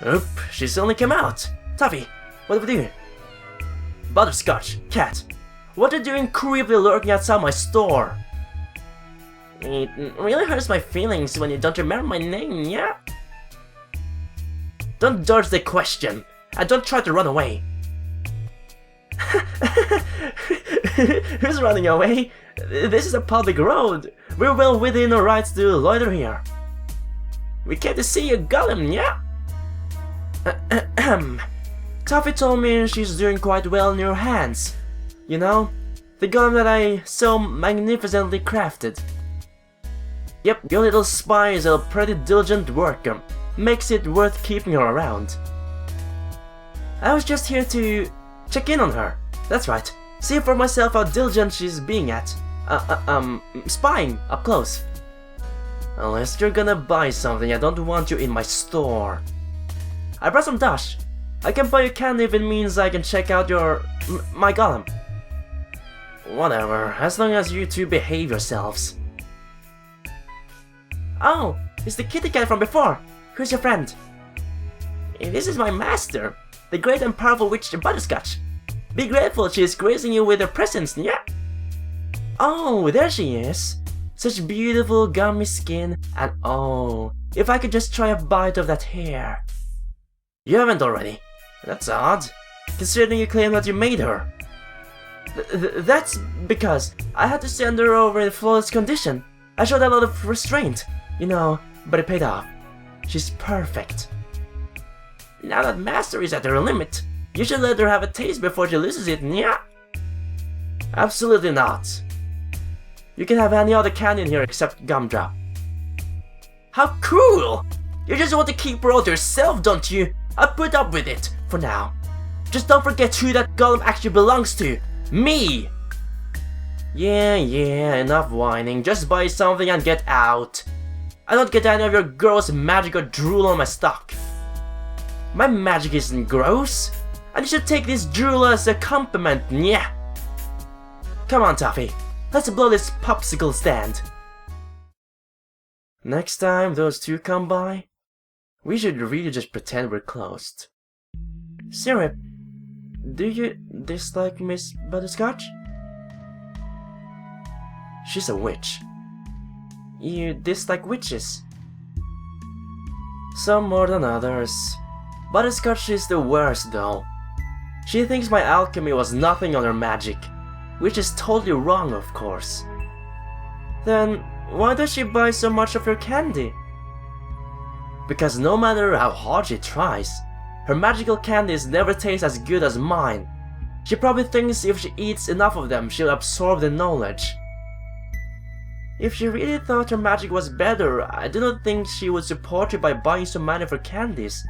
Oop, she's only come out. Tuffy, what do we do? Butterscotch, cat, what are you doing creepily lurking outside my store? It really hurts my feelings when you don't remember my name, yeah? Don't dodge the question, and don't try to run away. Who's running away? This is a public road. We're well within our rights to loiter here. We came to see a golem, yeah? Tuffy told me she's doing quite well in your hands. You know, the golem that I so magnificently crafted. Yep, your little spy is a pretty diligent worker. Makes it worth keeping her around. I was just here to check in on her. That's right. See for myself how diligent she's being at. Spying up close. Unless you're gonna buy something, I don't want you in my store. I brought some dash. I can buy you candy if it means I can check out my golem. Whatever, as long as you two behave yourselves. Oh, it's the kitty cat from before. Who's your friend? This is my master, the great and powerful witch Butterscotch. Be grateful she is gracing you with her presence, yeah? Oh, there she is. Such beautiful gummy skin, and oh, if I could just try a bite of that hair. You haven't already. That's odd, considering you claim that you made her. That's because I had to send her over in flawless condition. I showed a lot of restraint, you know, but it paid off. She's perfect. Now that Master is at her limit, you should let her have a taste before she loses it, yeah? Absolutely not. You can have any other candy in here except Gumdrop. How cruel! You just want to keep her all to yourself, don't you? I'll put up with it, for now. Just don't forget who that golem actually belongs to. Me! Yeah, enough whining. Just buy something and get out. I don't get any of your gross magic or drool on my stock. My magic isn't gross, and you should take this drool as a compliment, yeah. Come on, Tuffy. Let's blow this popsicle stand. Next time those two come by, we should really just pretend we're closed. Syrup, do you dislike Miss Butterscotch? She's a witch. You dislike witches? Some more than others. Butterscotch is the worst though. She thinks my alchemy was nothing on her magic, which is totally wrong, of course. Then why does she buy so much of your candy? Because no matter how hard she tries, her magical candies never taste as good as mine. She probably thinks if she eats enough of them, she'll absorb the knowledge. If she really thought her magic was better, I do not think she would support you by buying so many of her candies.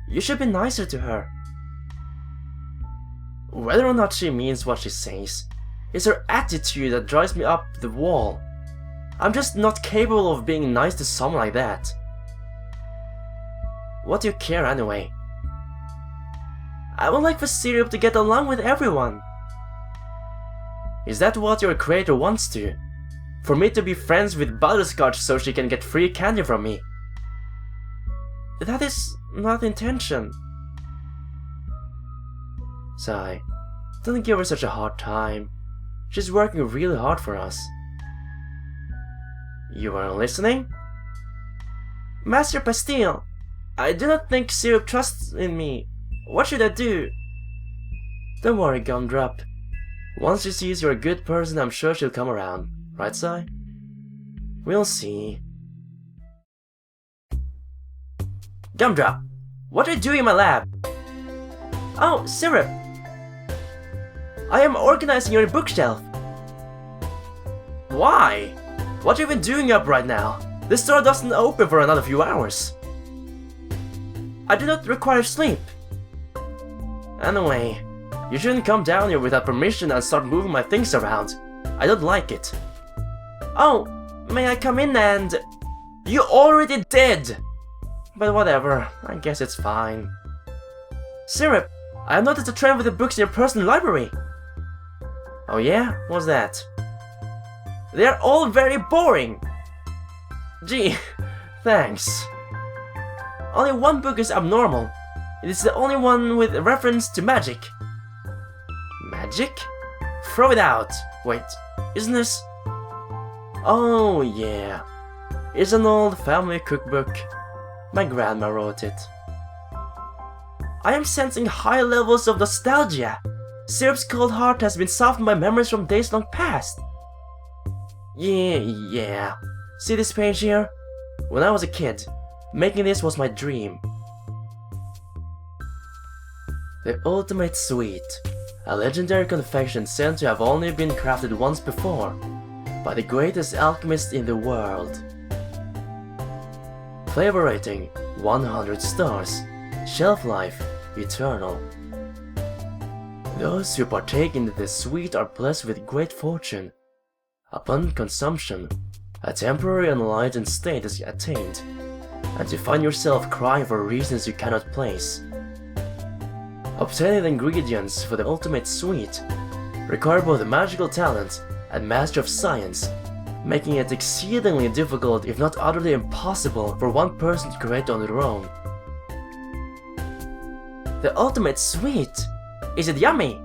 You should be nicer to her. Whether or not she means what she says, it's her attitude that drives me up the wall. I'm just not capable of being nice to someone like that. What do you care anyway? I would like for Syrup to get along with everyone. Is that what your creator wants to? For me to be friends with Butterscotch so she can get free candy from me? That is not the intention. Sigh, don't give her such a hard time. She's working really hard for us. You weren't listening? Master Pastille, I do not think Syrup trusts in me. What should I do? Don't worry, Gumdrop. Once she sees you're a good person, I'm sure she'll come around. Right, Sai? We'll see. Gumdrop, what are you doing in my lab? Oh, Syrup. I am organizing your bookshelf. Why? What are you even doing up right now? The store doesn't open for another few hours. I do not require sleep. Anyway, you shouldn't come down here without permission and start moving my things around. I don't like it. Oh, may I come in and... You already did! But whatever, I guess it's fine. Syrup, I have noticed a trend with the books in your personal library. Oh yeah? What's that? They're all very boring! Gee, thanks. Only one book is abnormal. It is the only one with a reference to magic. Magic? Throw it out. Wait, isn't this... Oh yeah. It's an old family cookbook. My grandma wrote it. I am sensing high levels of nostalgia. Syrup's cold heart has been softened by memories from days long past. Yeah. See this page here? When I was a kid, making this was my dream. The ultimate sweet. A legendary confection said to have only been crafted once before by the greatest alchemist in the world. Flavor rating 100 stars. Shelf life eternal. Those who partake in this sweet are blessed with great fortune. Upon consumption, a temporary enlightened state is attained, and you find yourself crying for reasons you cannot place. Obtaining the ingredients for the ultimate sweet require both magical talent and mastery of science, making it exceedingly difficult if not utterly impossible for one person to create on their own. The ultimate sweet? Is it yummy?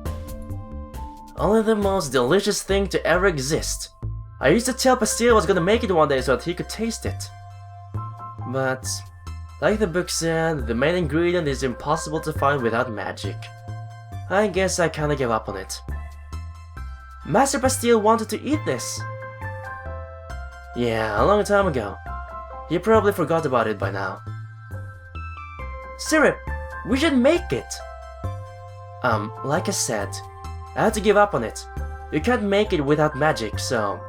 Only the most delicious thing to ever exist. I used to tell Pastille was gonna make it one day so that he could taste it. But, like the book said, the main ingredient is impossible to find without magic. I guess I kinda gave up on it. Master Pastille wanted to eat this. Yeah, a long time ago. He probably forgot about it by now. Syrup, we should make it! Like I said, I had to give up on it. You can't make it without magic, so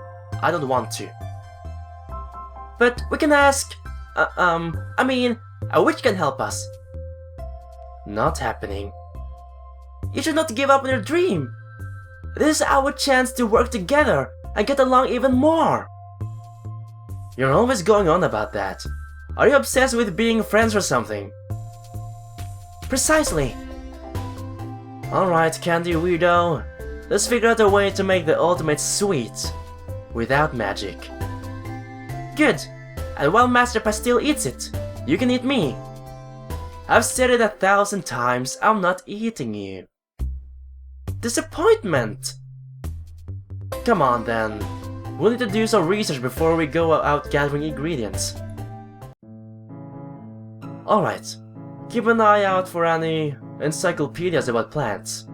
I don't want to. But we can ask... a witch can help us. Not happening. You should not give up on your dream. This is our chance to work together and get along even more. You're always going on about that. Are you obsessed with being friends or something? Precisely. Alright, candy weirdo. Let's figure out a way to make the ultimate sweet without magic. Good. And while Master Pastille eats it, you can eat me. I've said it 1,000 times, I'm not eating you. Disappointment! Come on then. We'll need to do some research before we go out gathering ingredients. Alright. Keep an eye out for any encyclopedias about plants.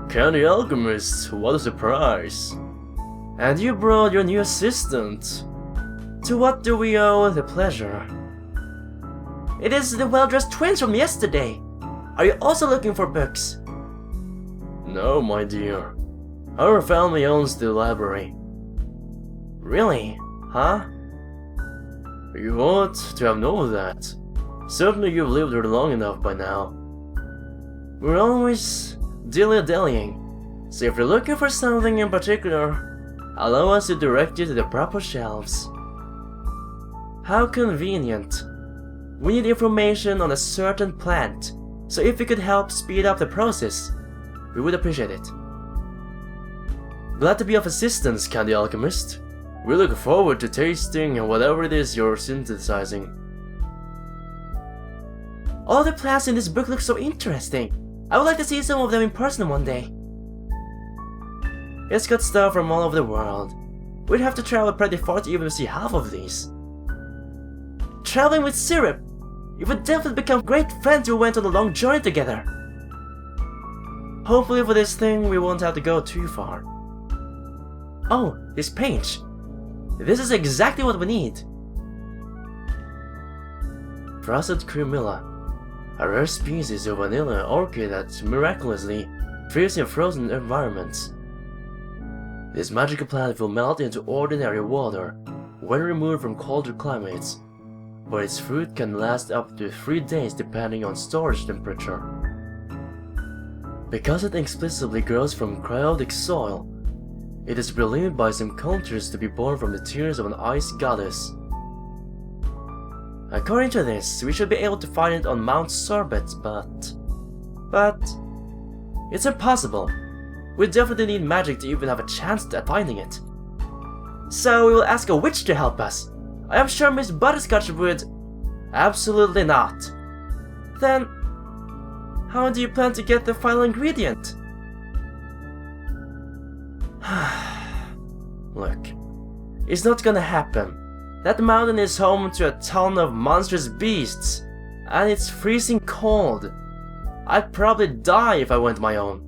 Candy alchemist, what a surprise! And you brought your new assistant. To what do we owe the pleasure? It is the well-dressed twins from yesterday. Are you also looking for books? No, my dear. Our family owns the library. Really? Huh? You ought to have known that. Certainly you've lived here long enough by now. We're always dilly-dallying, so if you're looking for something in particular, allow us to direct you to the proper shelves. How convenient. We need information on a certain plant, so if you could help speed up the process, we would appreciate it. Glad to be of assistance, Candy Alchemist. We look forward to tasting whatever it is you're synthesizing. All the plants in this book look so interesting. I would like to see some of them in person one day. It's got stuff from all over the world. We'd have to travel pretty far to even see half of these. Traveling with Syrup, you would definitely become great friends who went on a long journey together. Hopefully for this thing we won't have to go too far. Oh, this page. This is exactly what we need. Frosted Cremilla, a rare species of vanilla orchid that miraculously thrives in frozen environments. This magical plant will melt into ordinary water when removed from colder climates, but its fruit can last up to 3 days depending on storage temperature. Because it explicitly grows from cryonic soil, it is believed by some cultures to be born from the tears of an ice goddess. According to this, we should be able to find it on Mount Sorbet, but it's impossible. We definitely need magic to even have a chance at finding it. So we will ask a witch to help us. I am sure Miss Butterscotch would... Absolutely not. Then, how do you plan to get the final ingredient? Look, it's not gonna happen. That mountain is home to a ton of monstrous beasts, and it's freezing cold. I'd probably die if I went my own.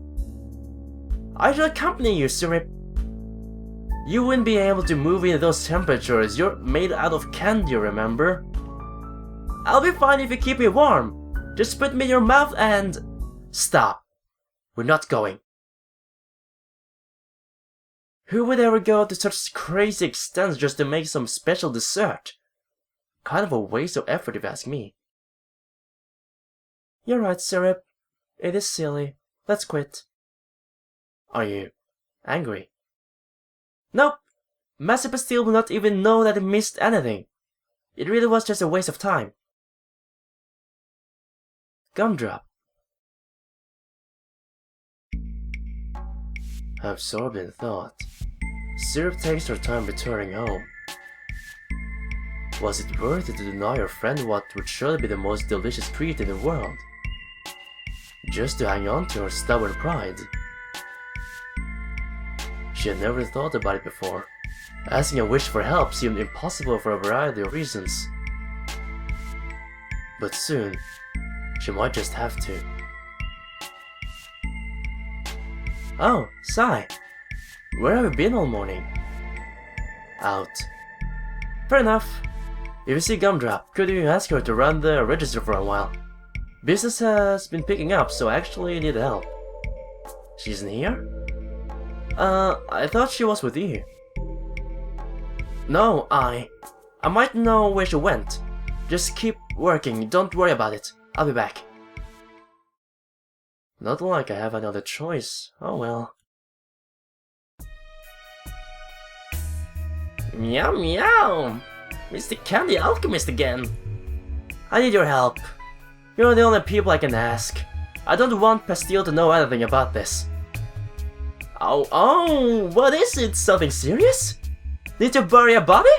I should accompany you, Syrup. You wouldn't be able to move in those temperatures. You're made out of candy, remember? I'll be fine if you keep me warm. Just put me in your mouth and... Stop. We're not going. Who would ever go to such crazy extents just to make some special dessert? Kind of a waste of effort if you ask me. You're right, Syrup. It is silly. Let's quit. Are you angry? Nope. Master Pastille will not even know that he missed anything. It really was just a waste of time. Gumdrop. Absorbed in thought, Syrup takes her time returning home. Was it worth it to deny her friend what would surely be the most delicious treat in the world? Just to hang on to her stubborn pride? She had never thought about it before. Asking a wish for help seemed impossible for a variety of reasons. But soon, she might just have to. Oh, Sai. Where have you been all morning? Out. Fair enough. If you see Gumdrop, could you ask her to run the register for a while? Business has been picking up, so I actually need help. She isn't here? I thought she was with you. No, I might know where she went. Just keep working, don't worry about it. I'll be back. Not like I have another choice. Oh well. Meow meow! Mr. Candy Alchemist again. I need your help. You're the only people I can ask. I don't want Pastille to know anything about this. Oh, what is it? Something serious? Need to bury a body?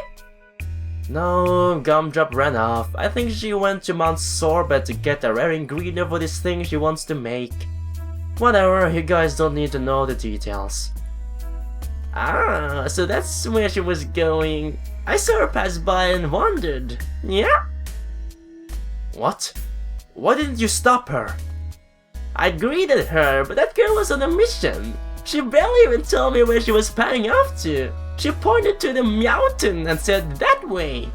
No, Gumdrop ran off. I think she went to Mount Sorbet to get a rare ingredient for this thing she wants to make. Whatever, you guys don't need to know the details. Ah, so that's where she was going. I saw her pass by and wondered. Yeah? What? Why didn't you stop her? I greeted her, but that girl was on a mission. She barely even told me where she was panning off to. She pointed to the mountain and said that way.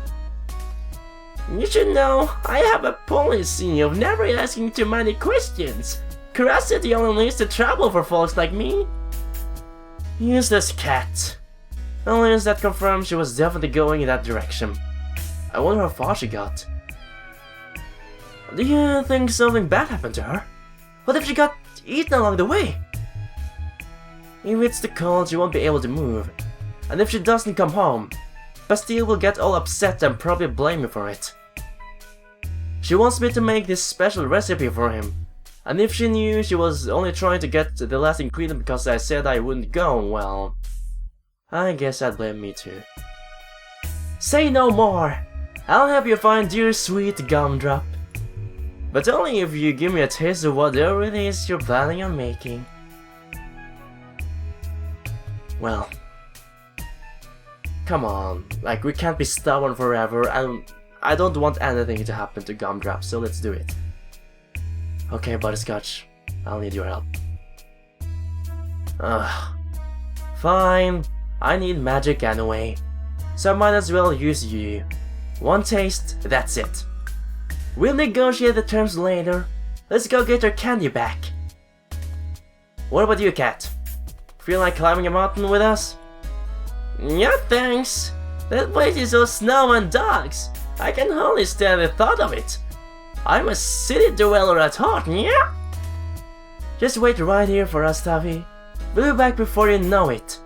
You should know, I have a policy of never asking too many questions. Curiosity only leads to trouble for folks like me. Useless cat. Unless that confirms she was definitely going in that direction. I wonder how far she got. Do you think something bad happened to her? What if she got eaten along the way? If it's the cold, she won't be able to move. And if she doesn't come home, Pastille will get all upset and probably blame me for it. She wants me to make this special recipe for him. And if she knew she was only trying to get the last ingredient because I said I wouldn't go, well, I guess I'd blame me too. Say no more! I'll help you find your sweet Gumdrop. But only if you give me a taste of whatever it is you're planning on making. Well, come on, like we can't be stubborn forever, and I don't want anything to happen to Gumdrop, so let's do it. Okay, Butterscotch, I'll need your help. Fine, I need magic anyway, so I might as well use you. One taste, that's it. We'll negotiate the terms later. Let's go get our candy back. What about you, Cat? Feel like climbing a mountain with us? Yeah, thanks. That place is all snow and dogs. I can hardly stand the thought of it. I'm a city dweller at heart, yeah? Just wait right here for us, Taffy. We'll be back before you know it.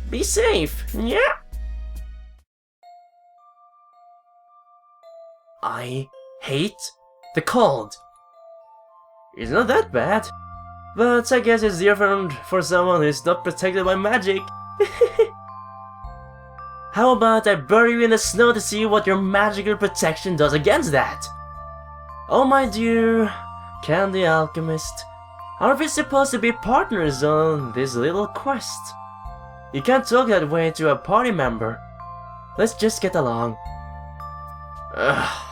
Be safe, yeah? I hate the cold. It's not that bad. But I guess it's different for someone who's not protected by magic. How about I bury you in the snow to see what your magical protection does against that? Oh my dear Candy Alchemist, aren't we supposed to be partners on this little quest? You can't talk that way to a party member. Let's just get along. Ugh.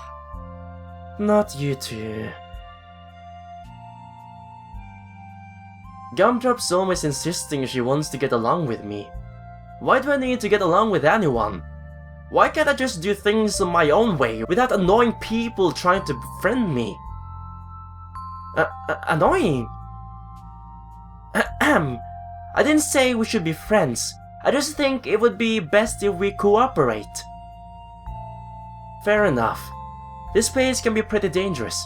Not you two. Gumdrop's always insisting she wants to get along with me. Why do I need to get along with anyone? Why can't I just do things on my own way without annoying people trying to befriend me? Annoying? Ahem. I didn't say we should be friends. I just think it would be best if we cooperate. Fair enough. This place can be pretty dangerous.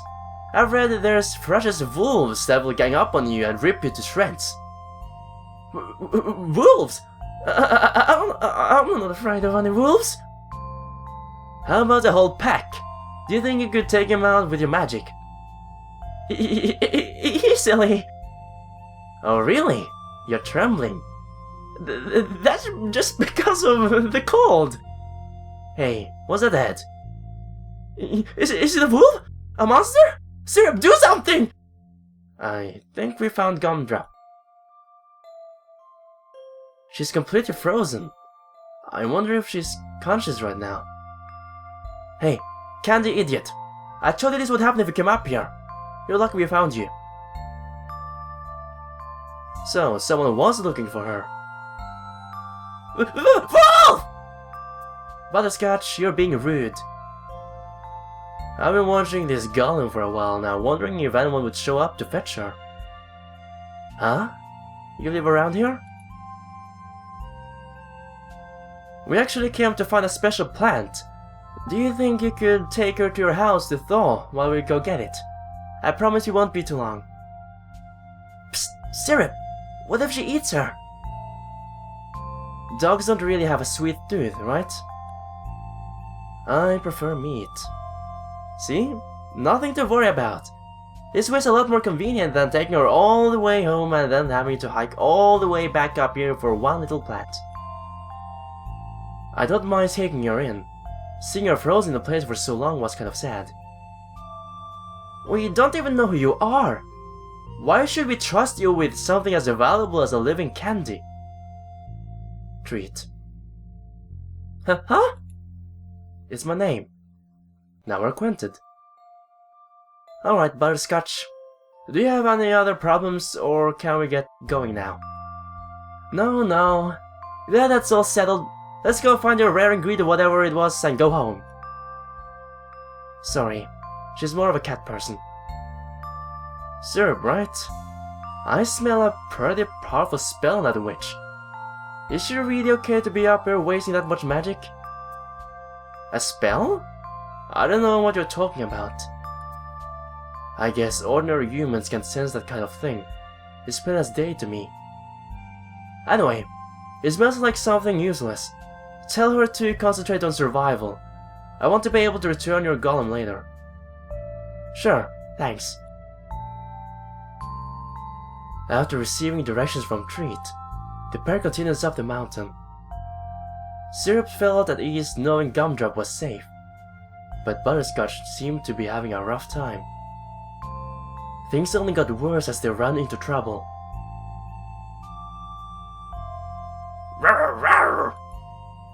I've read that there's ferocious wolves that will gang up on you and rip you to shreds. Wolves? I'm not afraid of any wolves. How about a whole pack? Do you think you could take him out with your magic? Easily. Oh really? You're trembling. That's just because of the cold. Hey, what's that head? Is it a wolf? A monster? Syrup, do something! I think we found Gumdrop. She's completely frozen. I wonder if she's conscious right now. Hey, Candy idiot. I told you this would happen if you came up here. You're lucky we found you. So, someone was looking for her. Wolf! Butterscotch, you're being rude. I've been watching this golem for a while now, wondering if anyone would show up to fetch her. Huh? You live around here? We actually came to find a special plant. Do you think you could take her to your house to thaw while we go get it? I promise you won't be too long. Psst, Syrup! What if she eats her? Dogs don't really have a sweet tooth, right? I prefer meat. See? Nothing to worry about. This way's a lot more convenient than taking her all the way home and then having to hike all the way back up here for one little plant. I don't mind taking her in. Seeing her frozen in a place for so long was kind of sad. We don't even know who you are. Why should we trust you with something as valuable as a living candy? Treat. Huh? It's my name. Now we're acquainted. Alright, Butterscotch. Do you have any other problems, or can we get going now? No. Yeah, that's all settled. Let's go find your rare ingredient or whatever it was and go home. Sorry, she's more of a cat person. Syrup, right? I smell a pretty powerful spell on that witch. Is she really okay to be up here wasting that much magic? A spell? I don't know what you're talking about. I guess ordinary humans can sense that kind of thing. It's plain as day to me. Anyway, it smells like something useless. Tell her to concentrate on survival. I want to be able to return your golem later. Sure, thanks. After receiving directions from Treat, the pair continues up the mountain. Syrup felt at ease knowing Gumdrop was safe, but Butterscotch seemed to be having a rough time. Things only got worse as they ran into trouble.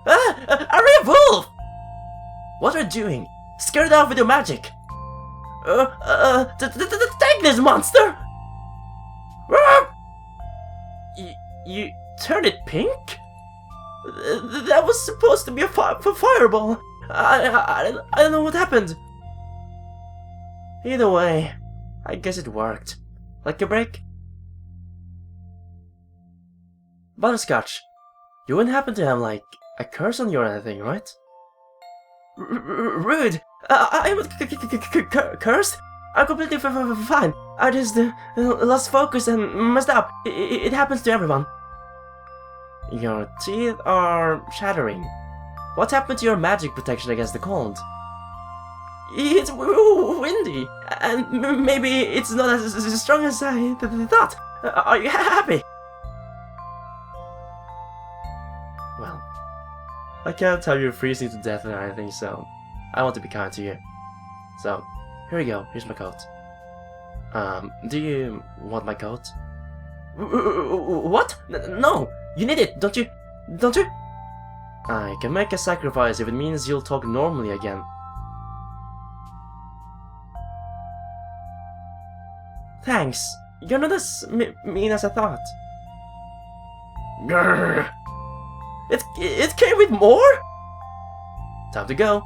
A real wolf! What are you doing? Scare it off with your magic! Take this monster! You turned it pink? That was supposed to be a fireball. I don't know what happened. Either way, I guess it worked. Like a break? Butterscotch, you wouldn't happen to have, like, a curse on you or anything, right? Rude! I'm not cursed? I'm completely fine. I just lost focus and messed up. It happens to everyone. Your teeth are shattering. What happened to your magic protection against the cold? It's windy, and maybe it's not as strong as I thought. Are you happy? Well, I can't have you freezing to death or anything, so I want to be kind to you. So, here you go, here's my coat. Do you want my coat? What? No! You need it, don't you? Don't you? I can make a sacrifice if it means you'll talk normally again. Thanks. You're not as mean as I thought. Grrr. It came with more? Time to go.